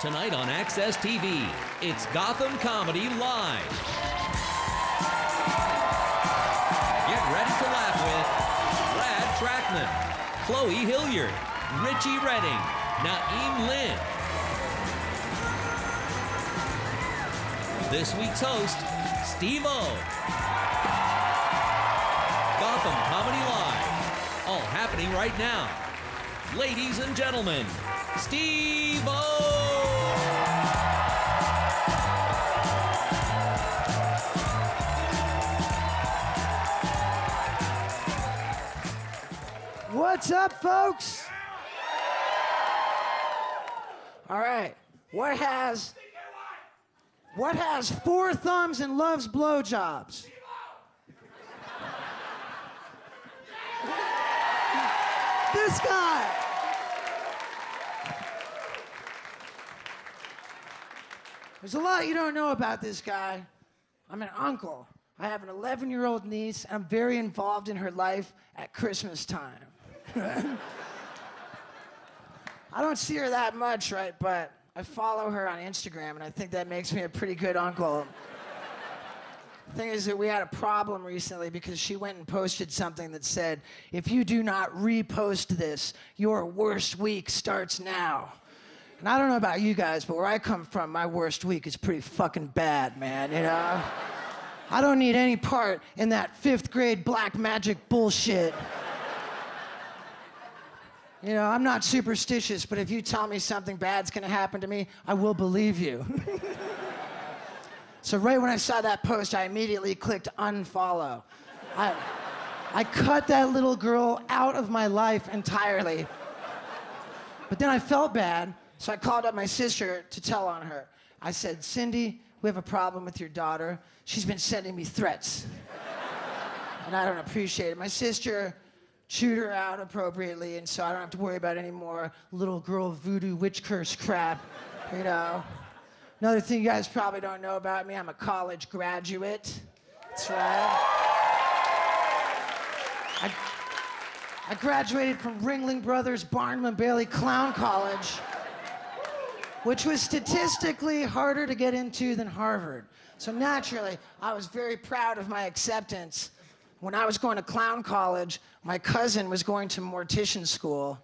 Tonight on Access TV, it's Gotham Comedy Live. Get ready to laugh with Trackman, Chloe Hilliard, Richie Redding, Naim Lynn. This week's host, Steve-O. Gotham Comedy Live, all happening right now. Ladies and gentlemen, Steve-O! What's up, folks? All right, what has 4 thumbs and loves blowjobs? This guy. There's a lot you don't know about this guy. I'm an uncle. I have an 11-year-old niece. I'm very involved in her life at Christmas time. I don't see her that much, right? But I follow her on Instagram, and I think that makes me a pretty good uncle. The thing is that we had a problem recently because she went and posted something that said, if you do not repost this, your worst week starts now. And I don't know about you guys, but where I come from, my worst week is pretty fucking bad, man, you know? I don't need any part in that 5th grade black magic bullshit. You know, I'm not superstitious, but if you tell me something bad's gonna happen to me, I will believe you. So right when I saw that post, I immediately clicked unfollow. I cut that little girl out of my life entirely. But then I felt bad, so I called up my sister to tell on her. I said, Cindy, we have a problem with your daughter. She's been sending me threats. And I don't appreciate it. My sister chewed her out appropriately, and so I don't have to worry about any more little girl voodoo witch curse crap, you know. Another thing you guys probably don't know about me, I'm a college graduate. That's right. I graduated from Ringling Brothers Barnum and Bailey Clown College, which was statistically harder to get into than Harvard. So naturally, I was very proud of my acceptance. When I was going to clown college, my cousin was going to mortician school,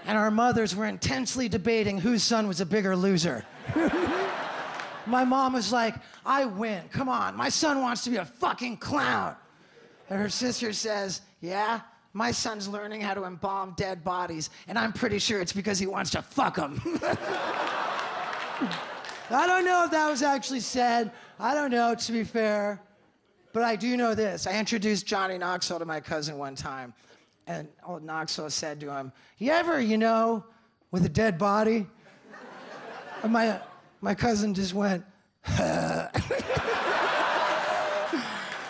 and our mothers were intensely debating whose son was a bigger loser. My mom was like, I win, come on, my son wants to be a fucking clown. And her sister says, yeah, my son's learning how to embalm dead bodies, and I'm pretty sure it's because he wants to fuck them. I don't know if that was actually said. I don't know, to be fair. But I do know this. I introduced Johnny Knoxville to my cousin one time, and old Knoxville said to him, you ever, you know, with a dead body? And my cousin just went, I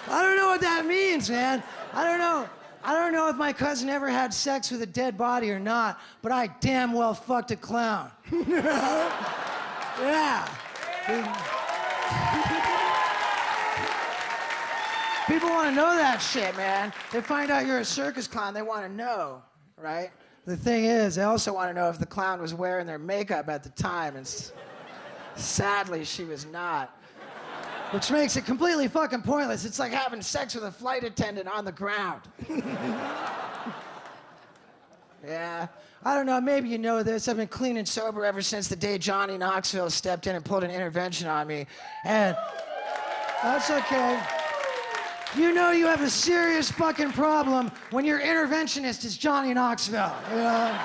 don't know what that means, man. I don't know if my cousin ever had sex with a dead body or not, but I damn well fucked a clown. Yeah. People want to know that shit, man. They find out you're a circus clown, they want to know, right? The thing is, they also want to know if the clown was wearing their makeup at the time, and sadly, she was not. Which makes it completely fucking pointless. It's like having sex with a flight attendant on the ground. Yeah. I don't know, maybe you know this. I've been clean and sober ever since the day Johnny Knoxville stepped in and pulled an intervention on me. And that's okay. You know you have a serious fucking problem when your interventionist is Johnny Knoxville, you know?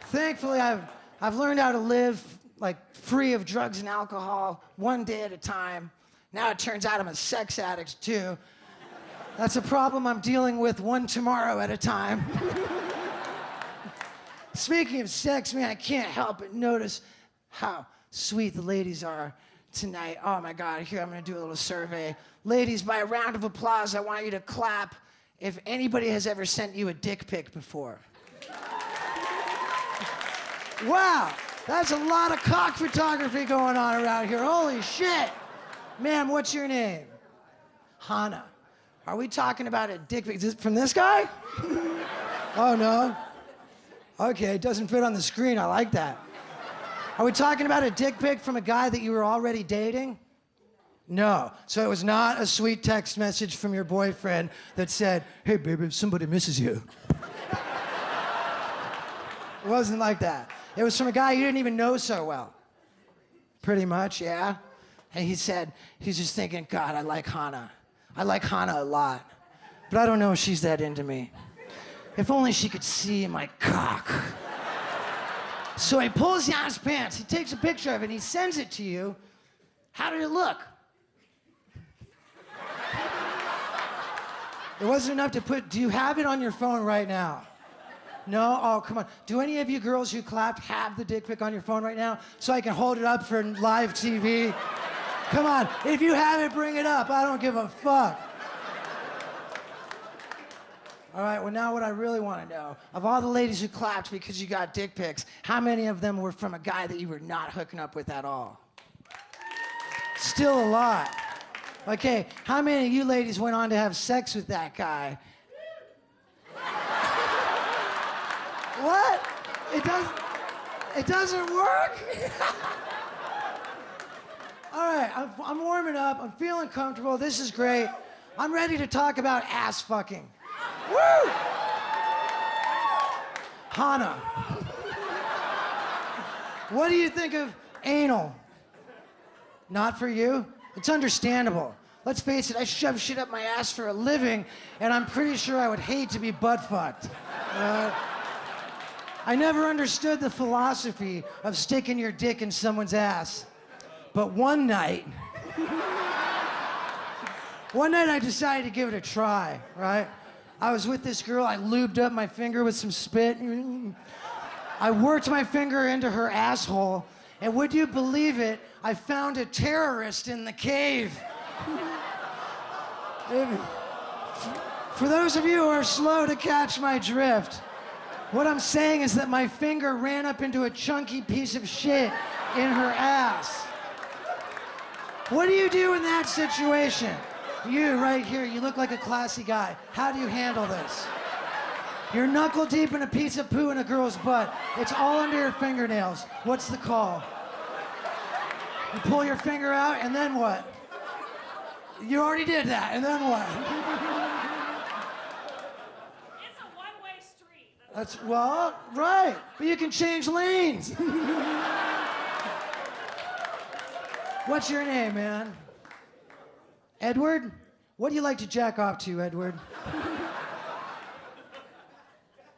Thankfully, I've learned how to live, like, free of drugs and alcohol, one day at a time. Now it turns out I'm a sex addict, too. That's a problem I'm dealing with one tomorrow at a time. Speaking of sex, man, I can't help but notice how sweet the ladies are tonight. Oh my God, here, I'm gonna do a little survey. Ladies, by a round of applause, I want you to clap if anybody has ever sent you a dick pic before. Wow, that's a lot of cock photography going on around here. Holy shit. Ma'am, what's your name? Hannah. Are we talking about a dick pic? Is it from this guy? Oh, no? Okay, it doesn't fit on the screen. I like that. Are we talking about a dick pic from a guy that you were already dating? No. So it was not a sweet text message from your boyfriend that said, hey, baby, somebody misses you. It wasn't like that. It was from a guy you didn't even know so well. Pretty much, yeah. And he said, he's just thinking, God, I like Hannah. I like Hannah a lot. But I don't know if she's that into me. If only she could see my cock. So he pulls down his pants, he takes a picture of it, and he sends it to you. How did it look? It wasn't enough to put, do you have it on your phone right now? No? Oh, come on. Do any of you girls who clapped have the dick pic on your phone right now so I can hold it up for live TV? Come on. If you have it, bring it up. I don't give a fuck. All right, well, now what I really want to know, of all the ladies who clapped because you got dick pics, how many of them were from a guy that you were not hooking up with at all? Still a lot. Okay, how many of you ladies went on to have sex with that guy? What? It doesn't work? All right, I'm warming up. I'm feeling comfortable. This is great. I'm ready to talk about ass fucking. Woo! Hannah. What do you think of anal? Not for you? It's understandable. Let's face it, I shove shit up my ass for a living, and I'm pretty sure I would hate to be butt fucked. I never understood the philosophy of sticking your dick in someone's ass. But one night I decided to give it a try, right? I was with this girl, I lubed up my finger with some spit. I worked my finger into her asshole, and would you believe it, I found a terrorist in the cave. For those of you who are slow to catch my drift, what I'm saying is that my finger ran up into a chunky piece of shit in her ass. What do you do in that situation? You right here, you look like a classy guy. How do you handle this? You're knuckle deep in a piece of poo in a girl's butt. It's all under your fingernails. What's the call? You pull your finger out, and then what? You already did that, and then what? It's a one-way street. That's, well, right. But you can change lanes. What's your name, man? Edward? What do you like to jack off to, Edward?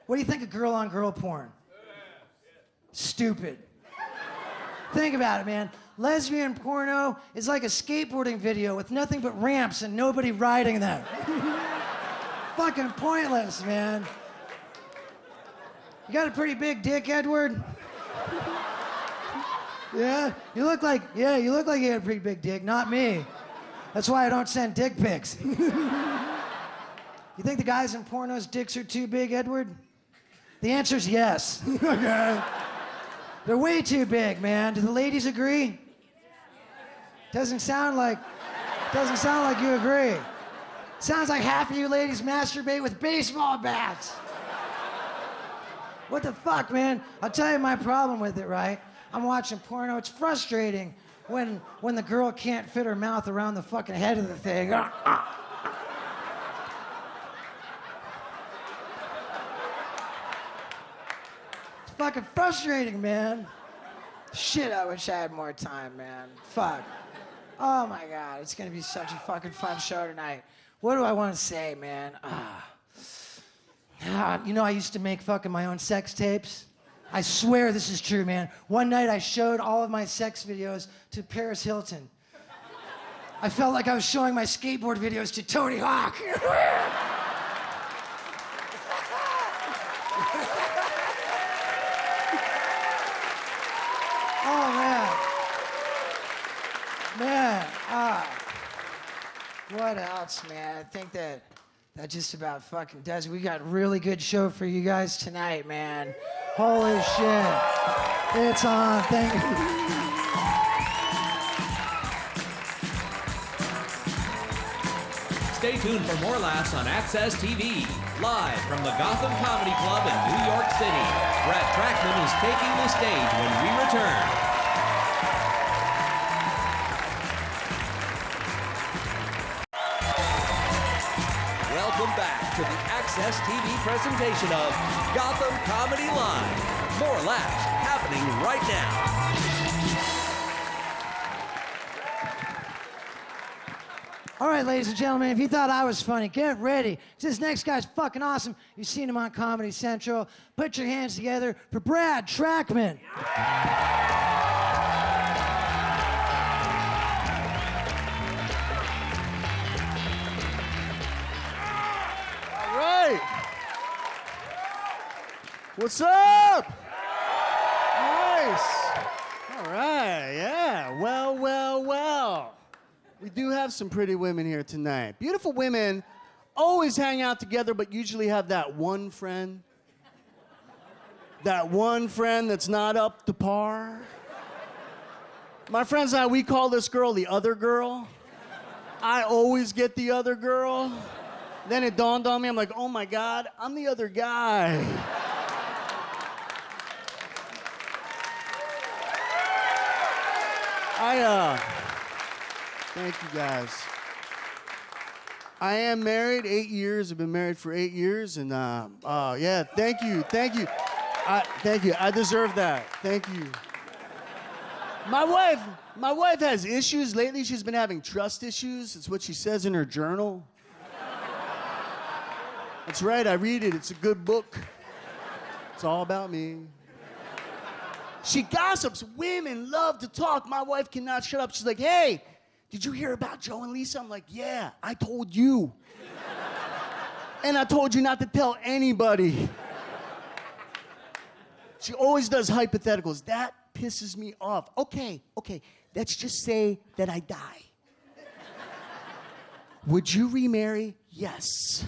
What do you think of girl-on-girl porn? Stupid. Think about it, man. Lesbian porno is like a skateboarding video with nothing but ramps and nobody riding them. Fucking pointless, man. You got a pretty big dick, Edward? Yeah? You look like you had a pretty big dick, not me. That's why I don't send dick pics. You think the guys in pornos' dicks are too big, Edward? The answer's yes. Okay. They're way too big, man. Do the ladies agree? Doesn't sound like you agree. Sounds like half of you ladies masturbate with baseball bats. What the fuck, man? I'll tell you my problem with it, right? I'm watching porno. It's frustrating when the girl can't fit her mouth around the fucking head of the thing. It's fucking frustrating, man. Shit, I wish I had more time, man. Fuck. Oh my God, it's gonna be such a fucking fun show tonight. What do I want to say, man? You know, I used to make fucking my own sex tapes. I swear this is true, man. One night I showed all of my sex videos to Paris Hilton. I felt like I was showing my skateboard videos to Tony Hawk. Oh, man. What else, man? I think that just about fucking does it. We got a really good show for you guys tonight, man. Holy shit. It's on. Thank you. Stay tuned for more laughs on Access TV. Live from the Gotham Comedy Club in New York City, Trackman is taking the stage when we return. Welcome back to the Access TV presentation of Gotham Comedy Live. More laughs happening right now. All right, ladies and gentlemen, if you thought I was funny, get ready. This next guy's fucking awesome. You've seen him on Comedy Central. Put your hands together for Brad Trackman. All right. What's up? Nice. All right, yeah. Well. We do have some pretty women here tonight. Beautiful women always hang out together, but usually have that one friend. That one friend that's not up to par. My friends and I, we call this girl the other girl. I always get the other girl. Then it dawned on me, I'm like, oh my God, I'm the other guy. Thank you guys. I am married 8 years. I've been married for 8 years, and yeah, thank you. Thank you. I deserve that. Thank you. My wife has issues. Lately, she's been having trust issues. It's what she says in her journal. That's right, I read it. It's a good book. It's all about me. She gossips. Women love to talk. My wife cannot shut up. She's like, hey, did you hear about Joe and Lisa? I'm like, yeah, I told you. And I told you not to tell anybody. She always does hypotheticals. That pisses me off. Okay, let's just say that I die. Would you remarry? Yes.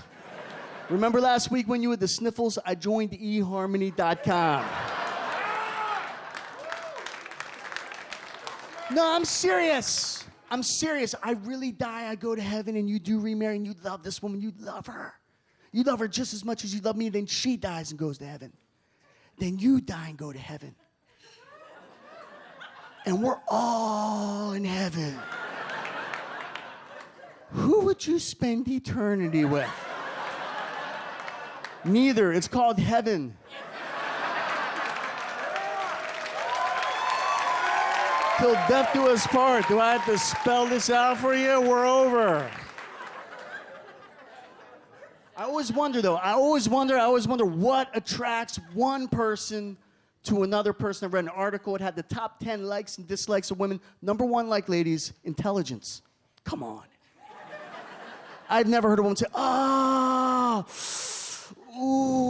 Remember last week when you had the sniffles? I joined eharmony.com. No, I'm serious. I really die, I go to heaven, and you do remarry, and you love this woman. You love her. You love her just as much as you love me. Then she dies and goes to heaven. Then you die and go to heaven. And we're all in heaven. Who would you spend eternity with? Neither. It's called heaven. Till death do us part. Do I have to spell this out for you? We're over. I always wonder what attracts one person to another person. I read an article. It had the top 10 likes and dislikes of women. Number one like, ladies, intelligence. Come on. I've never heard a woman say, ooh,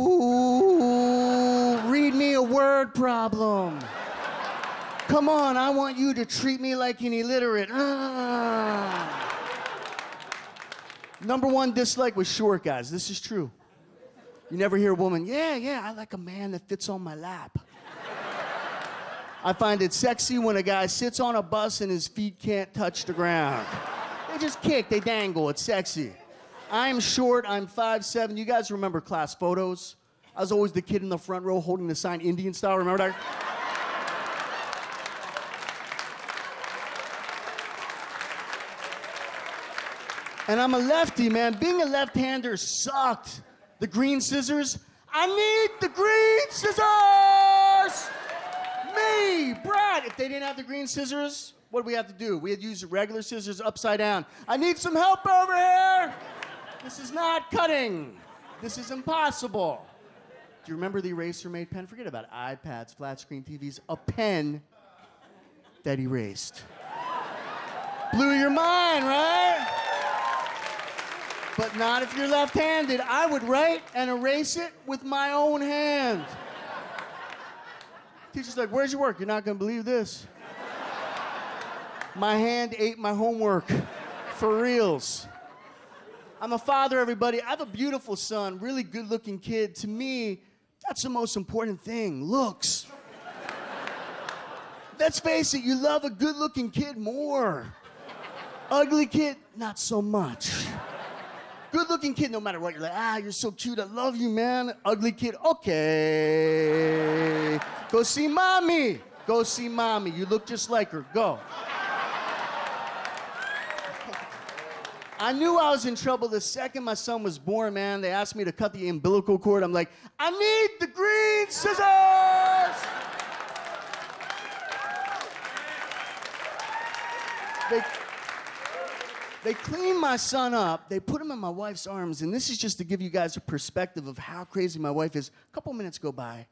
read me a word problem. Come on, I want you to treat me like an illiterate. Number one dislike was short guys. This is true. You never hear a woman, yeah, I like a man that fits on my lap. I find it sexy when a guy sits on a bus and his feet can't touch the ground. They just kick, they dangle, it's sexy. I'm short, I'm 5'7". You guys remember class photos? I was always the kid in the front row holding the sign Indian style, remember that? And I'm a lefty, man. Being a left-hander sucked. The green scissors. I need the green scissors! Me, Brad. If they didn't have the green scissors, what do we have to do? We had to use the regular scissors upside down. I need some help over here. This is not cutting. This is impossible. Do you remember the eraser-made pen? Forget about iPads, flat-screen TVs. A pen that erased. Blew your mind, right? But not if you're left-handed. I would write and erase it with my own hand. Teacher's like, where's your work? You're not gonna believe this. My hand ate my homework, for reals. I'm a father, everybody. I have a beautiful son, really good-looking kid. To me, that's the most important thing, looks. Let's face it, you love a good-looking kid more. Ugly kid, not so much. Good-looking kid, no matter what, you're like, you're so cute, I love you, man. Ugly kid, okay. Go see mommy. Go see mommy. You look just like her. Go. I knew I was in trouble the second my son was born, man. They asked me to cut the umbilical cord. I'm like, I need the green scissors! They cleaned my son up. They put him in my wife's arms. And this is just to give you guys a perspective of how crazy my wife is. A couple minutes go by.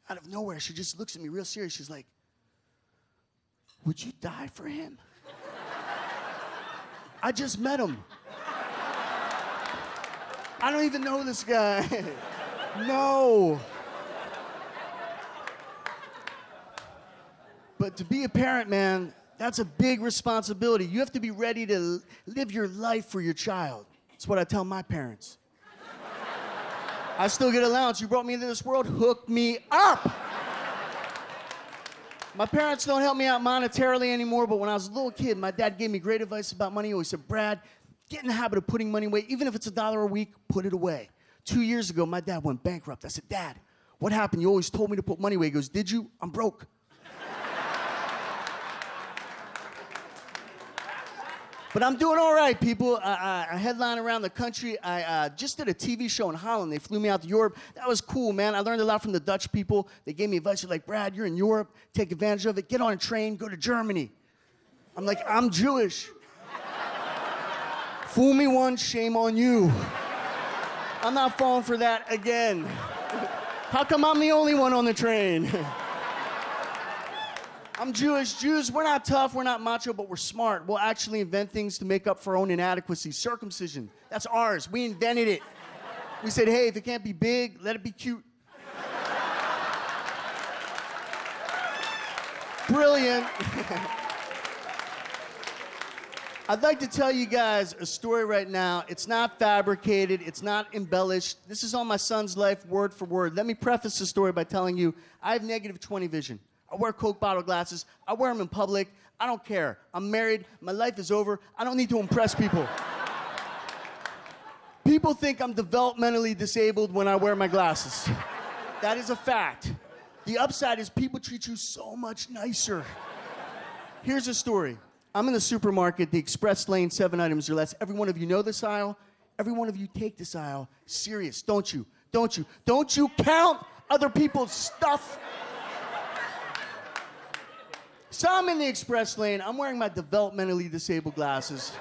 Out of nowhere, she just looks at me real serious. She's like, would you die for him? I just met him. I don't even know this guy. No. But to be a parent, man, that's a big responsibility. You have to be ready to live your life for your child. That's what I tell my parents. I still get allowance. You brought me into this world, hook me up. My parents don't help me out monetarily anymore, but when I was a little kid, my dad gave me great advice about money. He always said, Brad, get in the habit of putting money away. Even if it's $1 a week, put it away. 2 years ago, my dad went bankrupt. I said, Dad, what happened? You always told me to put money away. He goes, did you? I'm broke. But I'm doing all right, people. I headline around the country. I just did a TV show in Holland. They flew me out to Europe. That was cool, man. I learned a lot from the Dutch people. They gave me advice. They're like, Brad, you're in Europe. Take advantage of it. Get on a train. Go to Germany. I'm like, I'm Jewish. Fool me once, shame on you. I'm not falling for that again. How come I'm the only one on the train? I'm Jewish. Jews, we're not tough, we're not macho, but we're smart. We'll actually invent things to make up for our own inadequacies. Circumcision, that's ours. We invented it. We said, hey, if it can't be big, let it be cute. Brilliant. I'd like to tell you guys a story right now. It's not fabricated. It's not embellished. This is on my son's life, word for word. Let me preface the story by telling you, I have negative 20 vision. I wear Coke bottle glasses. I wear them in public. I don't care. I'm married. My life is over. I don't need to impress people. People think I'm developmentally disabled when I wear my glasses. That is a fact. The upside is people treat you so much nicer. Here's a story. I'm in the supermarket, the express lane, 7 items or less. Every one of you know this aisle. Every one of you take this aisle serious, don't you? Don't you? Don't you count other people's stuff? So I'm in the express lane. I'm wearing my developmentally disabled glasses.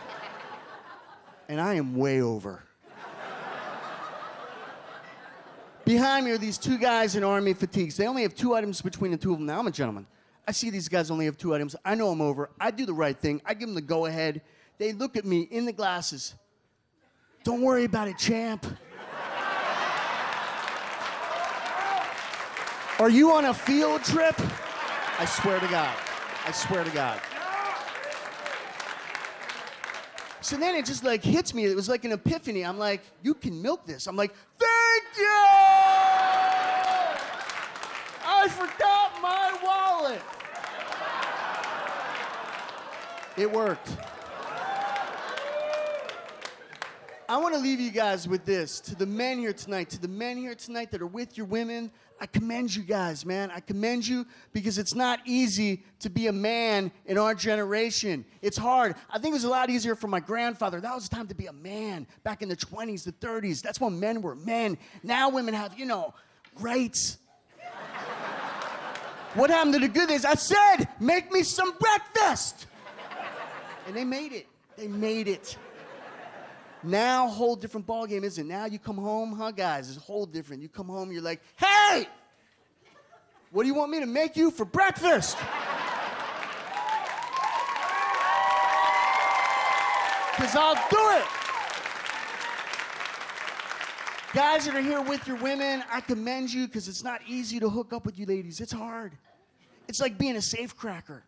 And I am way over. Behind me are these two guys in army fatigues. They only have 2 items between the two of them. Now, I'm a gentleman. I see these guys only have 2 items. I know I'm over. I do the right thing. I give them the go-ahead. They look at me in the glasses. Don't worry about it, champ. Are you on a field trip? I swear to God. I swear to God. So then it just like hits me. It was like an epiphany. I'm like, you can milk this. I'm like, thank you! I forgot my wallet. It worked. I want to leave you guys with this. To the men here tonight, that are with your women, I commend you guys, man. I commend you because it's not easy to be a man in our generation. It's hard. I think it was a lot easier for my grandfather. That was the time to be a man back in the 20s, the 30s. That's when men were men. Now women have, rights. What happened to the good days? I said, make me some breakfast. And they made it. They made it. Now, whole different ballgame, isn't it? Now you come home, guys? It's whole different. You come home, you're like, hey! What do you want me to make you for breakfast? Because I'll do it. Guys that are here with your women, I commend you because it's not easy to hook up with you ladies. It's hard. It's like being a safecracker.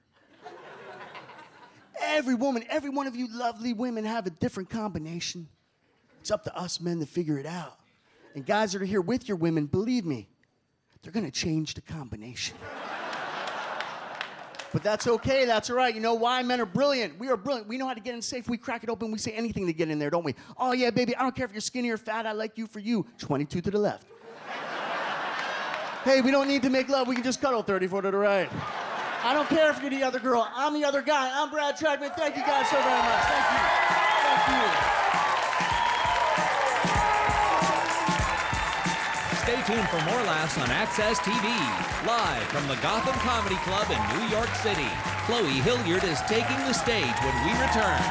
Every woman, every one of you lovely women have a different combination. It's up to us men to figure it out. And guys that are here with your women, believe me, they're going to change the combination. But that's okay, that's all right. You know why? Men are brilliant. We are brilliant. We know how to get in safe. We crack it open. We say anything to get in there, don't we? Oh, yeah, baby, I don't care if you're skinny or fat. I like you for you. 22 to the left. Hey, we don't need to make love. We can just cuddle 34 to the right. I don't care if you're the other girl. I'm the other guy. I'm Brad Trackman. Thank you guys so very much. Thank you. Thank you. Stay tuned for more laughs on Access TV. Live from the Gotham Comedy Club in New York City, Chloe Hilliard is taking the stage when we return.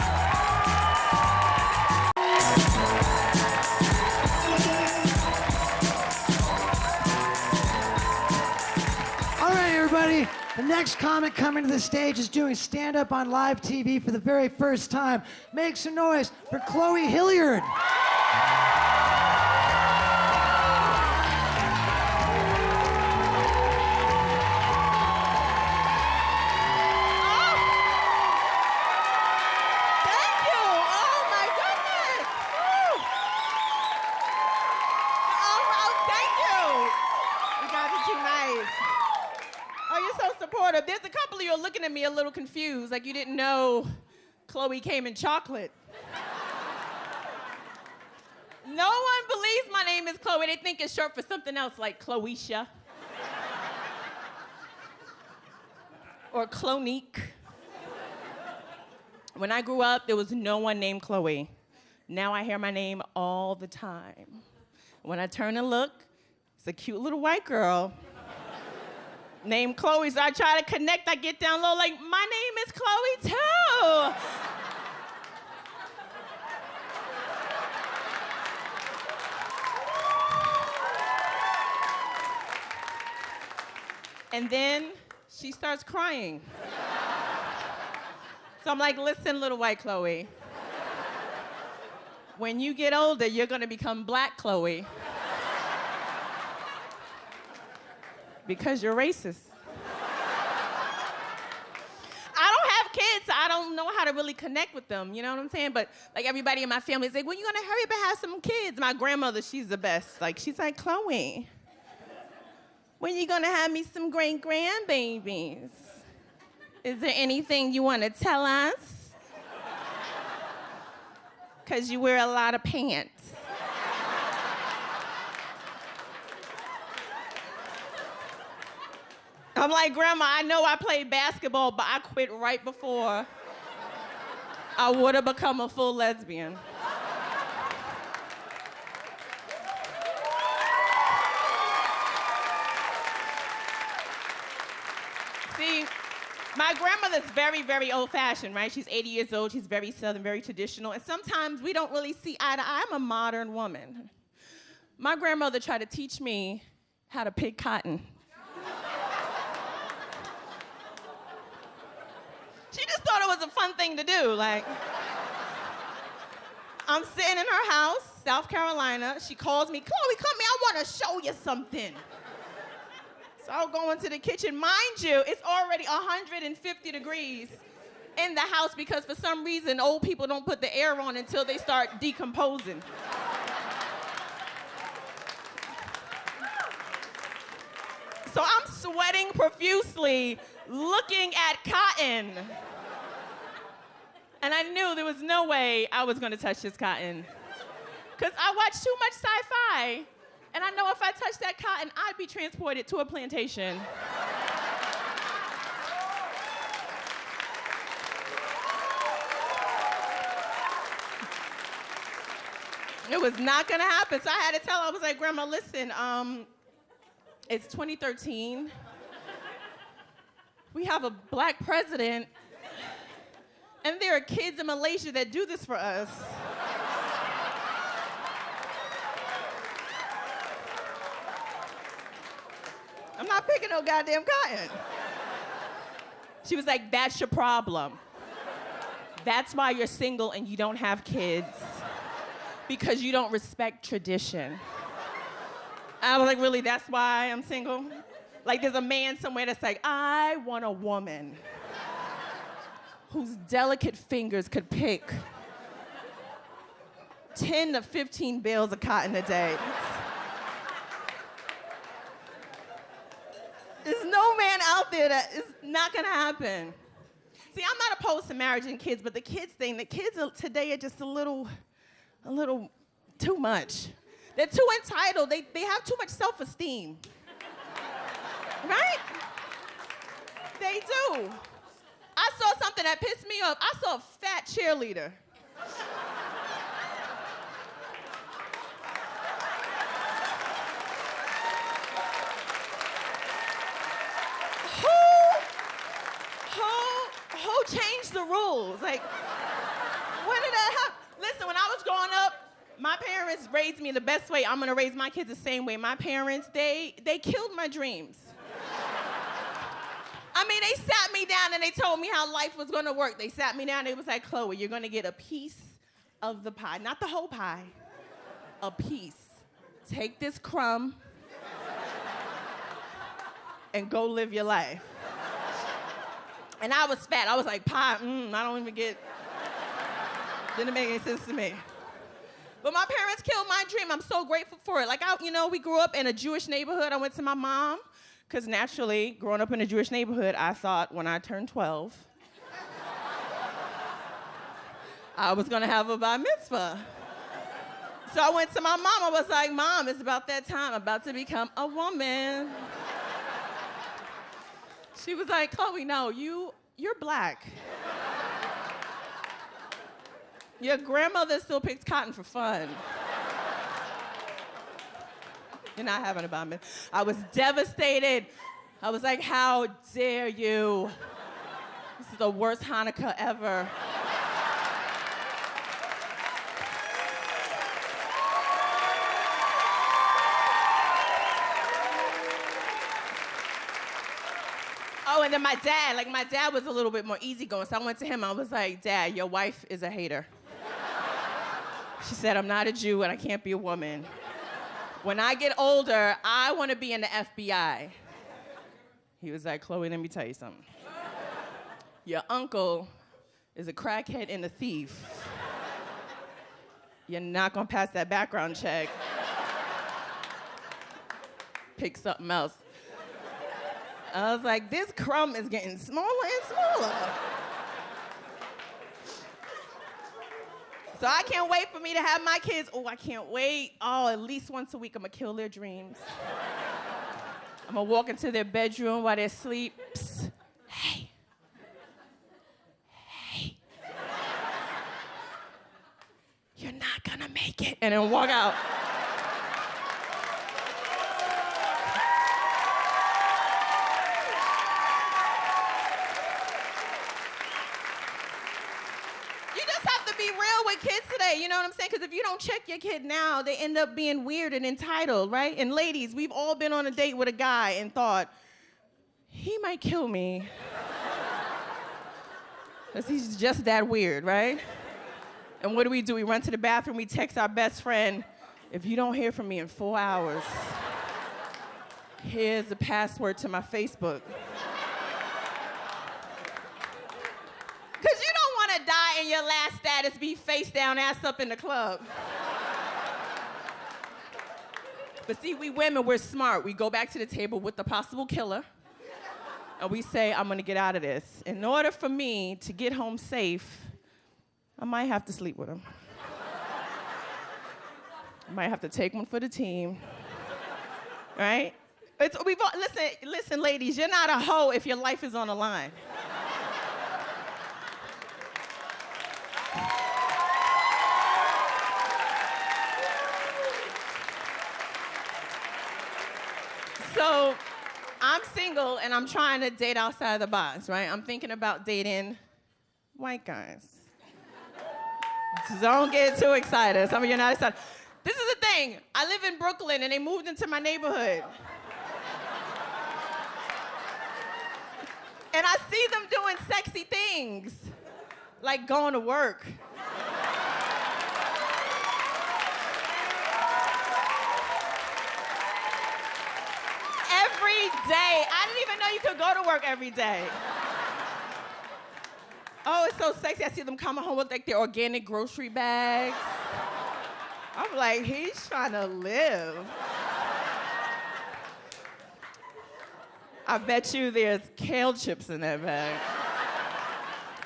All right, everybody. The next comic coming to the stage is doing stand-up on live TV for the very first time. Make some noise for Chloe Hilliard. There's a couple of you are looking at me a little confused, like you didn't know Chloe came in chocolate. No one believes my name is Chloe. They think it's short for something else, like Chloesha. Or Clonique. When I grew up, there was no one named Chloe. Now I hear my name all the time. When I turn and look, it's a cute little white girl named Chloe, so I try to connect. I get down low like, my name is Chloe too. And then she starts crying. So I'm like, listen, little white Chloe. When you get older, you're gonna become black Chloe. Because you're racist. I don't have kids, so I don't know how to really connect with them, you know what I'm saying? But like everybody in my family is like, when you gonna hurry up and have some kids? My grandmother, she's the best. Like, she's like, Chloe, when you gonna have me some great grandbabies? Is there anything you wanna tell us? 'Cause you wear a lot of pants. I'm like, Grandma, I know I played basketball, but I quit right before I would have become a full lesbian. See, my grandmother's very, very old-fashioned, right? She's 80 years old. She's very Southern, very traditional. And sometimes we don't really see eye to eye. I'm a modern woman. My grandmother tried to teach me how to pick cotton. She just thought it was a fun thing to do. Like, I'm sitting in her house, South Carolina. She calls me, Chloe, come here, I want to show you something. So I'll go into the kitchen. Mind you, it's already 150 degrees in the house because for some reason, old people don't put the air on until they start decomposing. So I'm sweating profusely, looking at cotton. And I knew there was no way I was gonna touch this cotton. Because I watch too much sci-fi. And I know if I touched that cotton, I'd be transported to a plantation. It was not gonna happen. So I had to tell her, I was like, Grandma, listen, it's 2013. We have a black president, and there are kids in Malaysia that do this for us. I'm not picking no goddamn cotton. She was like, that's your problem. That's why you're single and you don't have kids. Because you don't respect tradition. I was like, really, that's why I'm single? Like, there's a man somewhere that's like, I want a woman whose delicate fingers could pick 10 to 15 bales of cotton a day. There's no man out out there that is not gonna happen. See, I'm not opposed to marriage and kids, but the kids thing, the kids today are just a little too much. They're too entitled. They have too much self-esteem. Right? They do. I saw something that pissed me off. I saw a fat cheerleader. Who changed the rules? Like, when did that happen? Listen, when I was growing up, my parents raised me the best way. I'm gonna raise my kids the same way. My parents, they killed my dreams. I mean, they sat me down and they told me how life was gonna work. They sat me down and they was like, Chloe, you're gonna get a piece of the pie. Not the whole pie, a piece. Take this crumb and go live your life. And I was fat. I was like, pie, I don't even get, didn't make any sense to me. But my parents killed my dream. I'm so grateful for it. Like, we grew up in a Jewish neighborhood. I went to my mom, because naturally, growing up in a Jewish neighborhood, I thought when I turned 12, I was gonna have a bar mitzvah. So I went to my mom. I was like, Mom, it's about that time. I'm about to become a woman. She was like, Chloe, no, you're black. Your grandmother still picks cotton for fun. You're not having a bar mitzvah. I was devastated. I was like, how dare you? This is the worst Hanukkah ever. Oh, and then my dad was a little bit more easygoing, so I went to him. I was like, Dad, your wife is a hater. She said, I'm not a Jew and I can't be a woman. When I get older, I want to be in the FBI. He was like, Chloe, let me tell you something. Your uncle is a crackhead and a thief. You're not going to pass that background check. Pick something else. I was like, this crumb is getting smaller and smaller. So I can't wait for me to have my kids. Oh, I can't wait. Oh, at least once a week, I'm gonna kill their dreams. I'm gonna walk into their bedroom while they're asleep. Psst. Hey. Hey. You're not gonna make it. And then walk out. Kids today, you know what I'm saying? Because if you don't check your kid now, they end up being weird and entitled, right? And ladies, we've all been on a date with a guy and thought, he might kill me. Because he's just that weird, right? And what do? We run to the bathroom, we text our best friend, if you don't hear from me in 4 hours, here's the password to my Facebook. Die and your last status be face down, ass up in the club. But see, we women, we're smart. We go back to the table with the possible killer, and we say, I'm gonna get out of this. In order for me to get home safe, I might have to sleep with him. I might have to take one for the team, right? Listen, ladies, you're not a hoe if your life is on the line. So I'm single and I'm trying to date outside the box, right? I'm thinking about dating white guys. Don't get too excited. Some of you are not excited. This is the thing. I live in Brooklyn and they moved into my neighborhood. And I see them doing sexy things, like going to work. Every day. I didn't even know you could go to work every day. Oh, it's so sexy. I see them coming home with like their organic grocery bags. I'm like, he's trying to live. I bet you there's kale chips in that bag.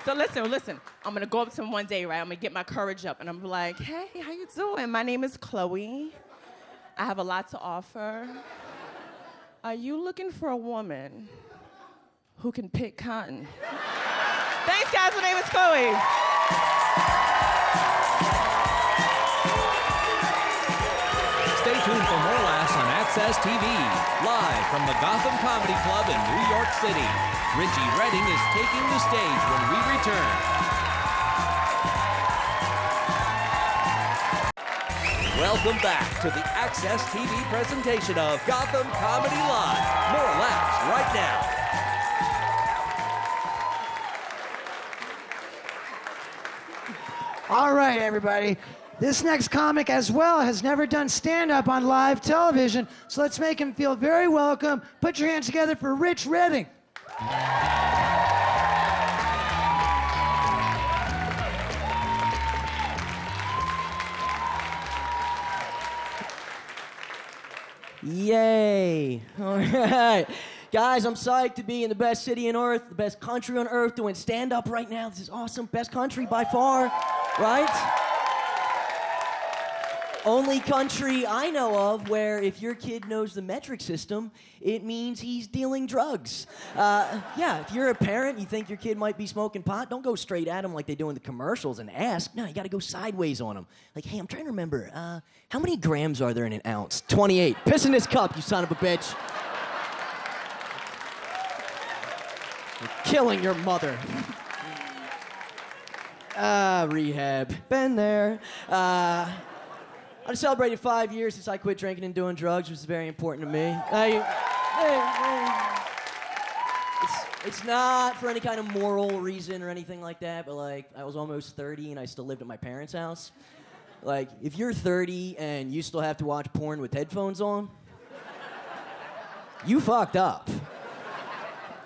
So listen. I'm gonna go up to him one day, right? I'm gonna get my courage up, and I'm like, hey, how you doing? My name is Chloe. I have a lot to offer. Are you looking for a woman who can pick cotton? Thanks, guys. My name is Chloe. Stay tuned for more laughs on Access TV. Live from the Gotham Comedy Club in New York City, Richie Redding is taking the stage when we return. Welcome back to the Access TV presentation of Gotham Comedy Live. More laughs right now. All right, everybody. This next comic as well has never done stand-up on live television, so let's make him feel very welcome. Put your hands together for Rich Redding. Yay. All right. Guys, I'm psyched to be in the best city on earth, the best country on earth, doing stand-up right now. This is awesome. Best country by far, right? Only country I know of where if your kid knows the metric system, it means he's dealing drugs. Yeah, if you're a parent, you think your kid might be smoking pot, don't go straight at him like they do in the commercials and ask. No, you gotta go sideways on him. Like, hey, I'm trying to remember, how many grams are there in an ounce? 28. Piss in this cup, you son of a bitch. You're killing your mother. Rehab. Been there. I celebrated 5 years since I quit drinking and doing drugs, which is very important to me. It's not for any kind of moral reason or anything like that, but like, I was almost 30 and I still lived at my parents' house. Like, if you're 30 and you still have to watch porn with headphones on, you fucked up.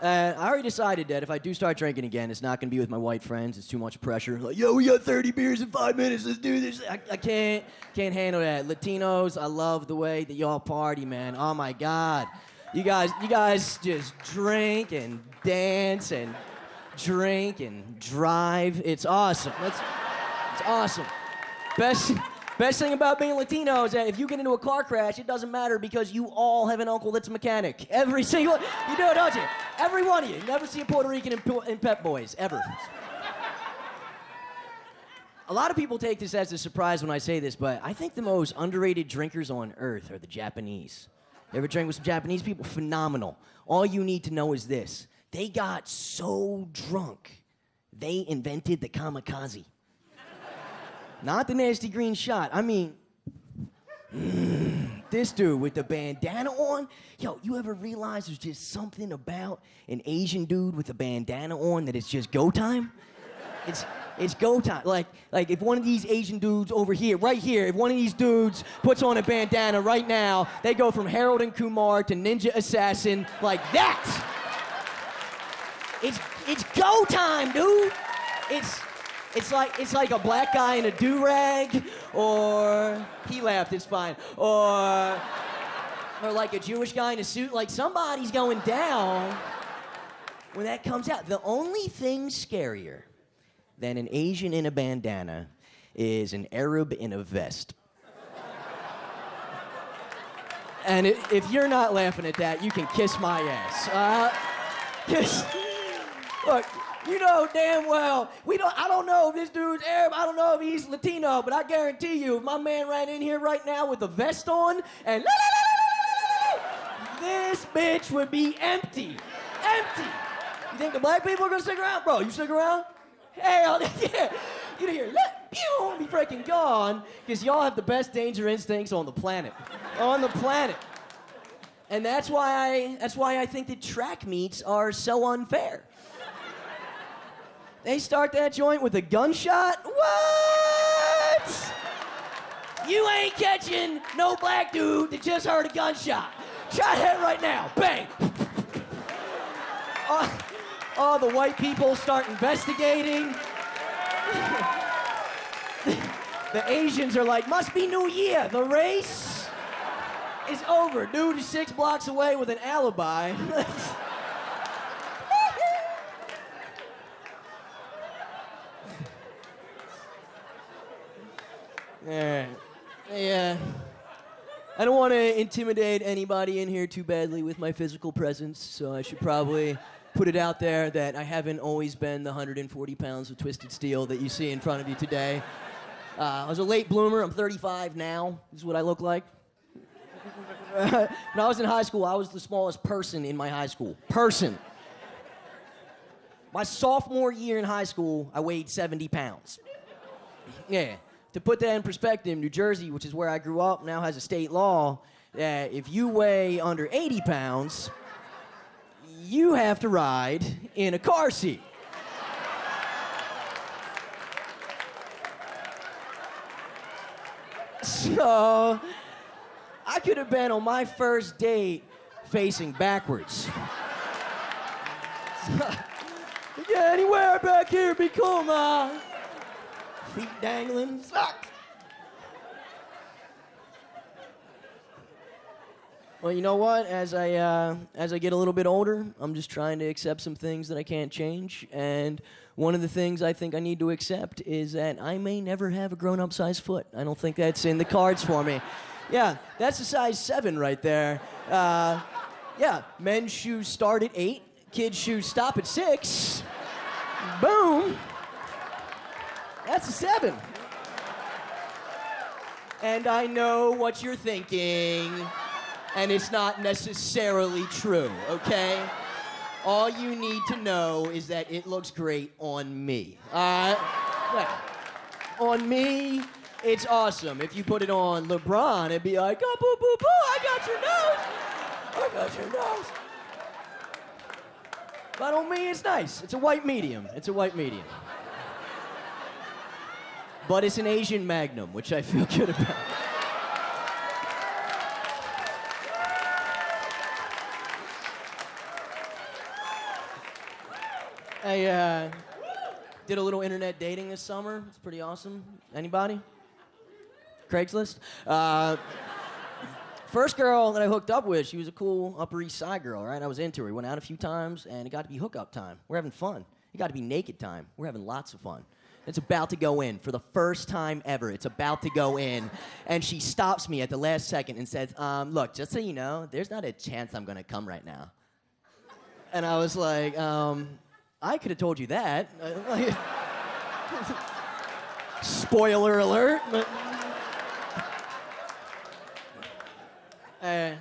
I already decided that if I do start drinking again, it's not gonna be with my white friends. It's too much pressure. Like, yo, we got 30 beers in 5 minutes. Let's do this. I can't handle that. Latinos, I love the way that y'all party, man. Oh my God, you guys just drink and dance and drink and drive. It's awesome. It's awesome. Best thing about being Latino is that if you get into a car crash, it doesn't matter because you all have an uncle that's a mechanic. Every single, you do it, don't you? Every one of you. Never see a Puerto Rican in Pep Boys, ever. A lot of people take this as a surprise when I say this, but I think the most underrated drinkers on earth are the Japanese. You ever drink with some Japanese people? Phenomenal. All you need to know is this. They got so drunk, they invented the kamikaze. Not the nasty green shot. I mean, this dude with the bandana on. Yo, you ever realize there's just something about an Asian dude with a bandana on that it's just go time? It's go time. Like if one of these Asian dudes over here, right here, if one of these dudes puts on a bandana right now, they go from Harold and Kumar to Ninja Assassin like that. It's go time, dude. It's like a black guy in a do-rag, or he laughed, it's fine, or like a Jewish guy in a suit. Like, somebody's going down when that comes out. The only thing scarier than an Asian in a bandana is an Arab in a vest. And if you're not laughing at that, you can kiss my ass. Look, you know damn well, I don't know if this dude's Arab, I don't know if he's Latino, but I guarantee you, if my man ran in here right now with a vest on and this bitch would be empty. Empty. You think the black people are gonna stick around? Bro, you stick around? Hell yeah. You hear, pew, be freaking gone, because y'all have the best danger instincts on the planet. On the planet. And that's why I think that track meets are so unfair. They start that joint with a gunshot? What? You ain't catching no black dude that just heard a gunshot. Try that right now. Bang. Oh, the white people start investigating. The Asians are like, must be New Year. The race? It's over. Dude is 6 blocks away with an alibi. Yeah. I don't want to intimidate anybody in here too badly with my physical presence, so I should probably put it out there that I haven't always been the 140 pounds of twisted steel that you see in front of you today. I was a late bloomer. I'm 35 now. This is what I look like. When I was in high school, I was the smallest person in my high school. My sophomore year in high school, I weighed 70 pounds. Yeah. To put that in perspective, New Jersey, which is where I grew up, now has a state law that if you weigh under 80 pounds, you have to ride in a car seat. So, I could have been on my first date facing backwards. Yeah, anywhere back here be cool, ma. Feet dangling, suck. Well, you know what? As I get a little bit older, I'm just trying to accept some things that I can't change. And one of the things I think I need to accept is that I may never have a grown-up size foot. I don't think that's in the cards for me. Yeah, that's a size 7 right there. Yeah, men's shoes start at 8, kids' shoes stop at 6. Boom. That's a 7. And I know what you're thinking, and it's not necessarily true, okay? All you need to know is that it looks great on me. Yeah. On me, it's awesome. If you put it on LeBron, it'd be like, oh, boo, boo, boo, I got your nose. I got your nose. But on me, it's nice. It's a white medium. But it's an Asian Magnum, which I feel good about. I did a little internet dating this summer. It's pretty awesome. Anybody? Craigslist? First girl that I hooked up with, she was a cool Upper East Side girl, right? I was into her. We went out a few times, and it got to be hookup time. We're having fun. It got to be naked time. We're having lots of fun. It's about to go in. For the first time ever, it's about to go in. And she stops me at the last second and says, look, just so you know, there's not a chance I'm going to come right now. And I was like, I could have told you that. Spoiler alert. But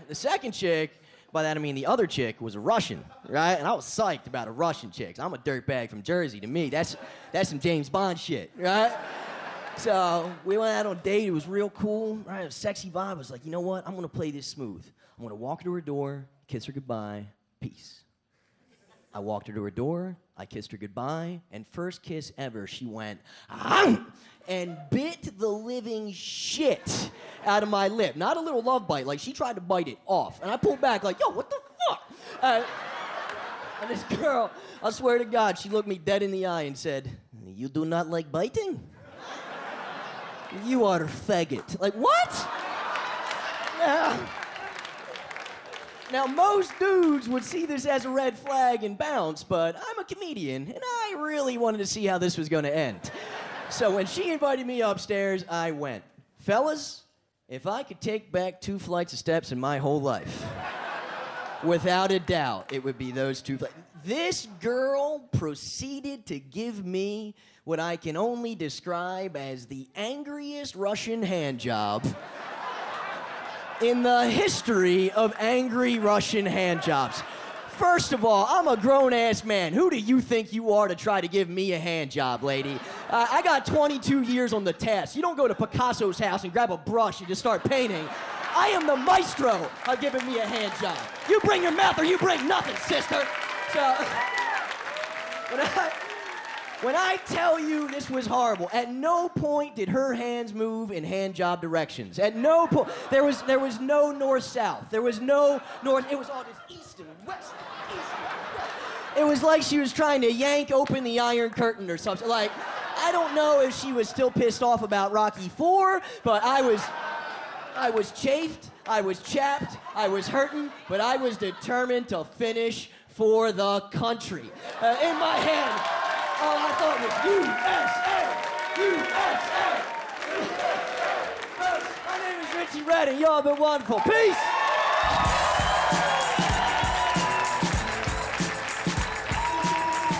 the second chick, by that I mean the other chick, was a Russian, right? And I was psyched about a Russian chick. I'm a dirtbag from Jersey. To me, that's some James Bond shit, right? So we went out on a date. It was real cool, right? A sexy vibe. I was like, you know what? I'm gonna play this smooth. I'm gonna walk her to her door, kiss her goodbye, peace. I walked her to her door. I kissed her goodbye, and first kiss ever, she went, and bit the living shit out of my lip. Not a little love bite, like she tried to bite it off. And I pulled back like, yo, what the fuck? And this girl, I swear to God, she looked me dead in the eye and said, you do not like biting? You are a faggot. Like, what? Yeah. Now, most dudes would see this as a red flag and bounce, but I'm a comedian, and I really wanted to see how this was going to end. So when she invited me upstairs, I went. Fellas, if I could take back 2 flights of steps in my whole life, without a doubt, it would be those 2 flights. This girl proceeded to give me what I can only describe as the angriest Russian hand job in the history of angry Russian hand jobs. First of all, I'm a grown-ass man. Who do you think you are to try to give me a hand job, lady? I got 22 years on the test. You don't go to Picasso's house and grab a brush and just start painting. I am the maestro of giving me a hand job. You bring your mouth or you bring nothing, sister. So, when I tell you this was horrible, at no point did her hands move in hand job directions. At no point. There was no north-south. There was no north. It was all just east and west, east and west. It was like she was trying to yank open the Iron Curtain or something. Like, I don't know if she was still pissed off about Rocky IV, but I was chafed. I was chapped, I was hurting, but I was determined to finish for the country. In my hand, all I thought was USA! USA! My name is Richie Redding. Y'all have been wonderful. Peace!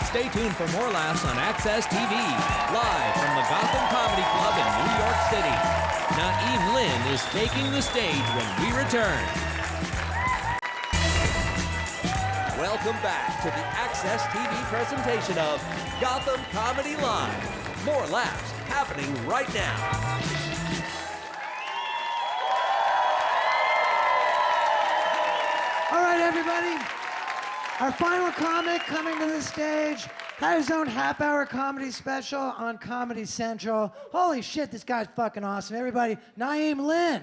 Stay tuned for more laughs on Access TV, live from the Gotham Comedy Club in New York City. Naim Lynn is taking the stage when we return. Welcome back to the Access TV presentation of Gotham Comedy Live. More laughs happening right now. All right, everybody. Our final comic coming to the stage had his own half-hour comedy special on Comedy Central. Holy shit, this guy's fucking awesome. Everybody, Naim Lynn.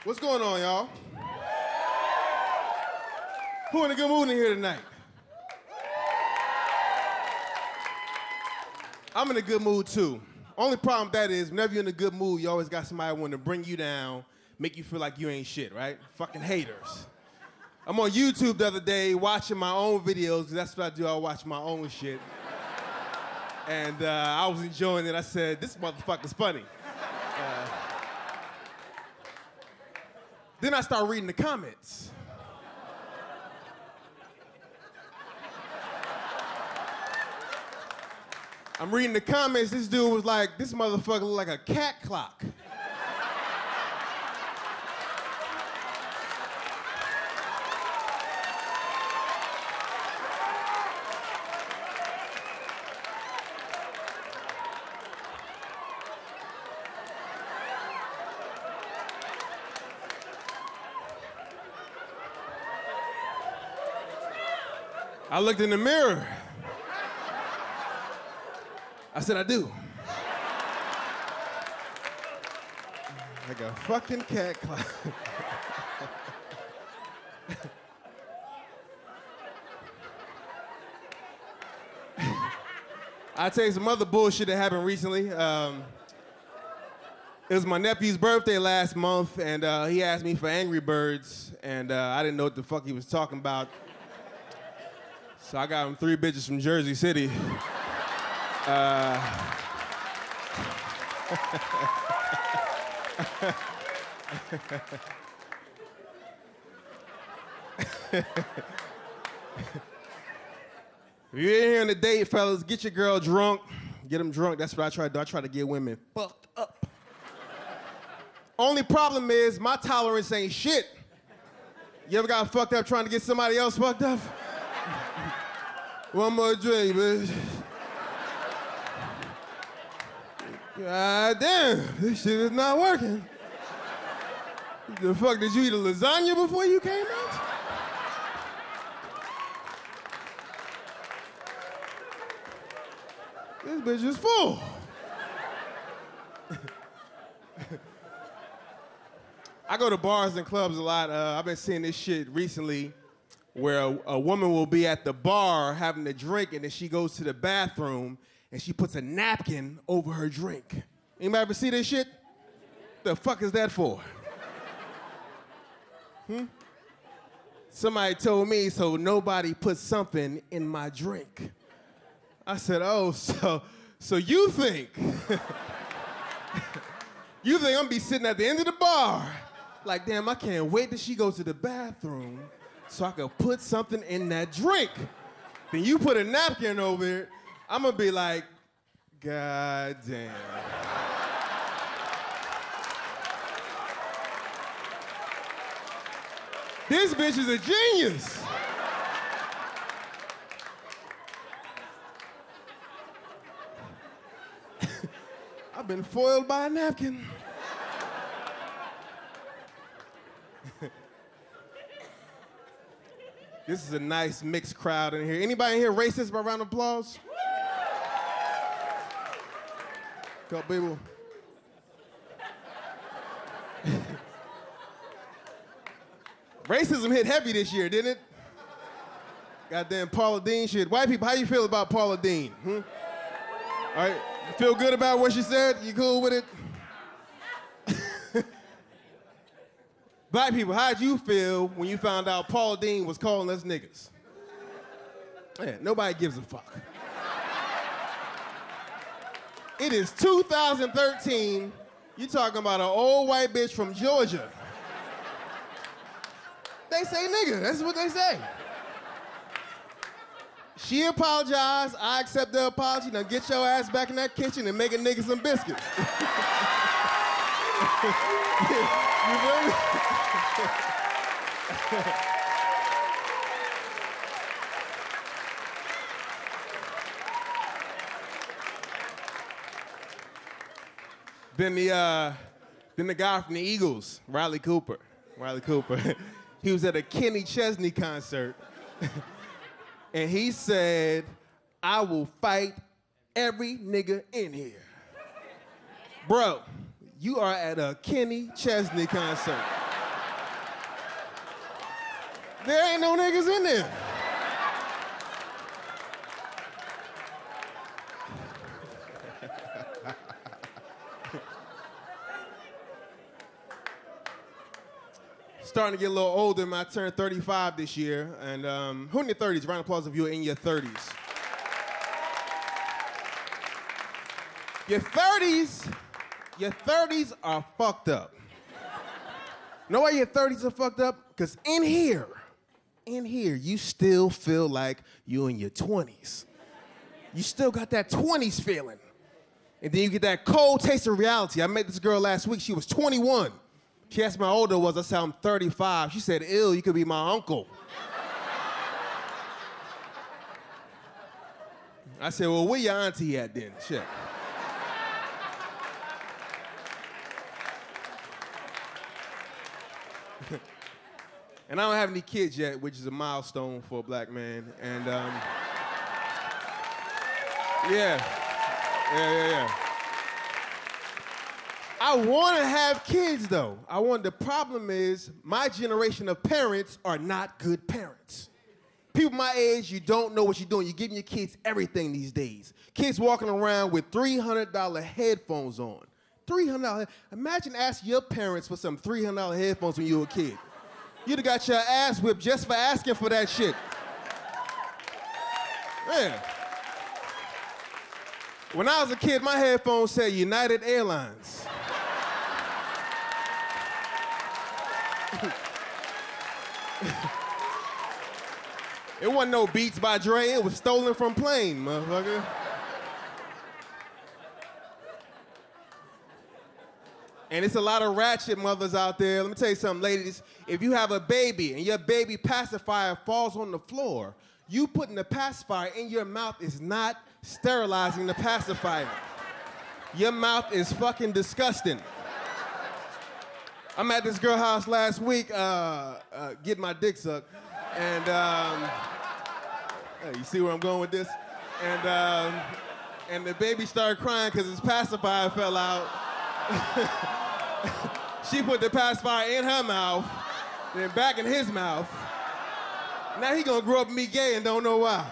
What's going on, y'all? Who in a good mood in here tonight? I'm in a good mood, too. Only problem with that is, whenever you're in a good mood, you always got somebody wanting to bring you down, make you feel like you ain't shit, right? Fucking haters. I'm on YouTube the other day watching my own videos, because that's what I do, I watch my own shit. And I was enjoying it. I said, this motherfucker's funny. Then I start reading the comments. I'm reading the comments, this dude was like, this motherfucker look like a cat clock. I looked in the mirror. I said, I do. Like a fucking cat clock. I'll tell you some other bullshit that happened recently. It was my nephew's birthday last month, and he asked me for Angry Birds, and I didn't know what the fuck he was talking about. So I got him 3 bitches from Jersey City. If you're in here on a date, fellas, get your girl drunk. Get them drunk. That's what I try to do. I try to get women fucked up. Only problem is my tolerance ain't shit. You ever got fucked up trying to get somebody else fucked up? One more drink, bitch. God damn, this shit is not working. The fuck, did you eat a lasagna before you came out? This bitch is full. I go to bars and clubs a lot. I've been seeing this shit recently where a woman will be at the bar having a drink and then she goes to the bathroom and she puts a napkin over her drink. Anybody ever see this shit? The fuck is that for? Somebody told me so nobody puts something in my drink. I said, oh, so you think you think I'm gonna be sitting at the end of the bar like, damn, I can't wait till she goes to the bathroom so I can put something in that drink. Then you put a napkin over it, I'm gonna be like, God damn. This bitch is a genius. I've been foiled by a napkin. This is a nice mixed crowd in here. Anybody in here racist by round of applause? Couple people. Racism hit heavy this year, didn't it? Goddamn Paula Deen shit. White people, how you feel about Paula Deen? All right, you feel good about what she said? You cool with it? Black people, how'd you feel when you found out Paula Deen was calling us niggas? Yeah, nobody gives a fuck. It is 2013. You talking about an old white bitch from Georgia. They say nigga, that's what they say. She apologized, I accept the apology. Now get your ass back in that kitchen and make a nigga some biscuits. You feel me? Then the guy from the Eagles, Riley Cooper. He was at a Kenny Chesney concert. And he said, I will fight every nigga in here. Bro, you are at a Kenny Chesney concert. There ain't no niggas in there. Starting to get a little older. I turned 35 this year. And who in your 30s? Round of applause if you're in your 30s. Your 30s are fucked up. You know why your 30s are fucked up? Because in here, you still feel like you in your 20s. You still got that 20s feeling. And then you get that cold taste of reality. I met this girl last week. She was 21. She asked me how old I was. I said, I'm 35. She said, ew, you could be my uncle. I said, well, where your auntie at then? Shit. And I don't have any kids yet, which is a milestone for a black man. And yeah. I want to have kids, though. The problem is my generation of parents are not good parents. People my age, you don't know what you're doing. You're giving your kids everything these days. Kids walking around with $300 headphones on. $300. Imagine asking your parents for some $300 headphones when you were a kid. You'd have got your ass whipped just for asking for that shit. Man. When I was a kid, my headphones said United Airlines. It wasn't no Beats by Dre, it was stolen from Plane, motherfucker. And it's a lot of ratchet mothers out there. Let me tell you something, ladies. If you have a baby and your baby pacifier falls on the floor, you putting the pacifier in your mouth is not sterilizing the pacifier. Your mouth is fucking disgusting. I'm at this girl house last week getting my dick sucked. And hey, you see where I'm going with this? And the baby started crying because his pacifier fell out. She put the pacifier in her mouth, then back in his mouth. Now he gonna grow up and be gay and don't know why.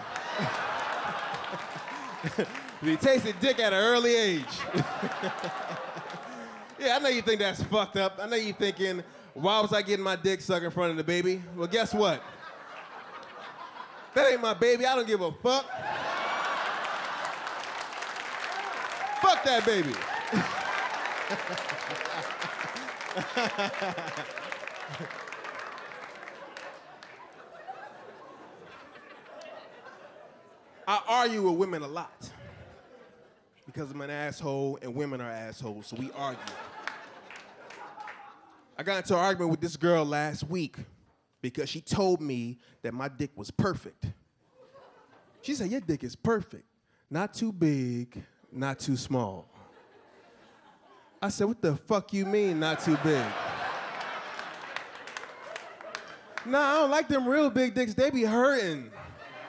He tasted dick at an early age. Yeah, I know you think that's fucked up. I know you thinking, why was I getting my dick sucked in front of the baby? Well, guess what? That ain't my baby. I don't give a fuck. Fuck that baby. I argue with women a lot because I'm an asshole and women are assholes, so we argue. I got into an argument with this girl last week because she told me that my dick was perfect. She said, your dick is perfect. Not too big, not too small. I said, what the fuck you mean, not too big? Nah, I don't like them real big dicks. They be hurting.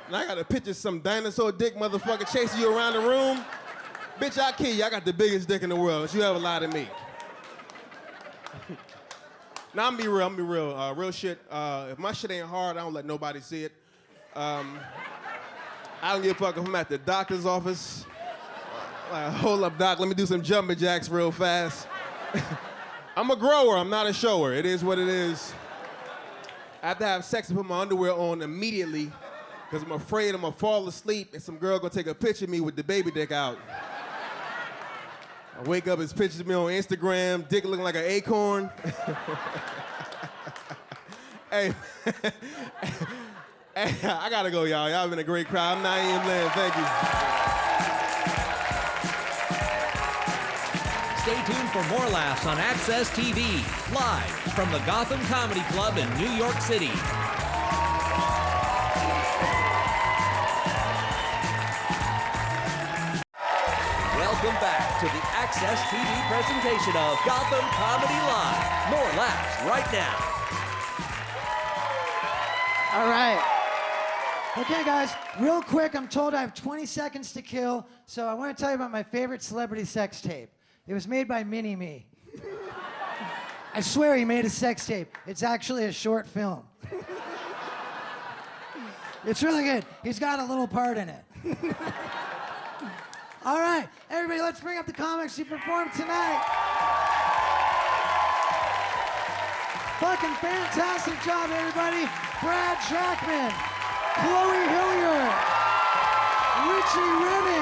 And I got to picture some dinosaur dick motherfucker chasing you around the room. Bitch, I kill you. I got the biggest dick in the world. But you have a lot of me. Now, I'm be real. Real shit. If my shit ain't hard, I don't let nobody see it. I don't give a fuck if I'm at the doctor's office. Like, hold up, doc, let me do some jumping jacks real fast. I'm a grower, I'm not a shower. It is what it is. I have to have sex and put my underwear on immediately because I'm afraid I'm gonna fall asleep and some girl gonna take a picture of me with the baby dick out. I wake up, it's pictures of me on Instagram, dick looking like an acorn. Hey, hey, I gotta go, y'all. Y'all been a great crowd. I'm Naim Lynn, thank you. Stay tuned for more laughs on Access TV, live from the Gotham Comedy Club in New York City. Welcome back to the Access TV presentation of Gotham Comedy Live. More laughs right now. All right. Okay, guys, real quick, I'm told I have 20 seconds to kill, so I want to tell you about my favorite celebrity sex tape. It was made by Mini-Me. I swear he made a sex tape. It's actually a short film. It's really good. He's got a little part in it. All right, everybody, let's bring up the comics who performed tonight. Fucking fantastic job, everybody. Trackman, Chloe Hilliard, Richie Redding,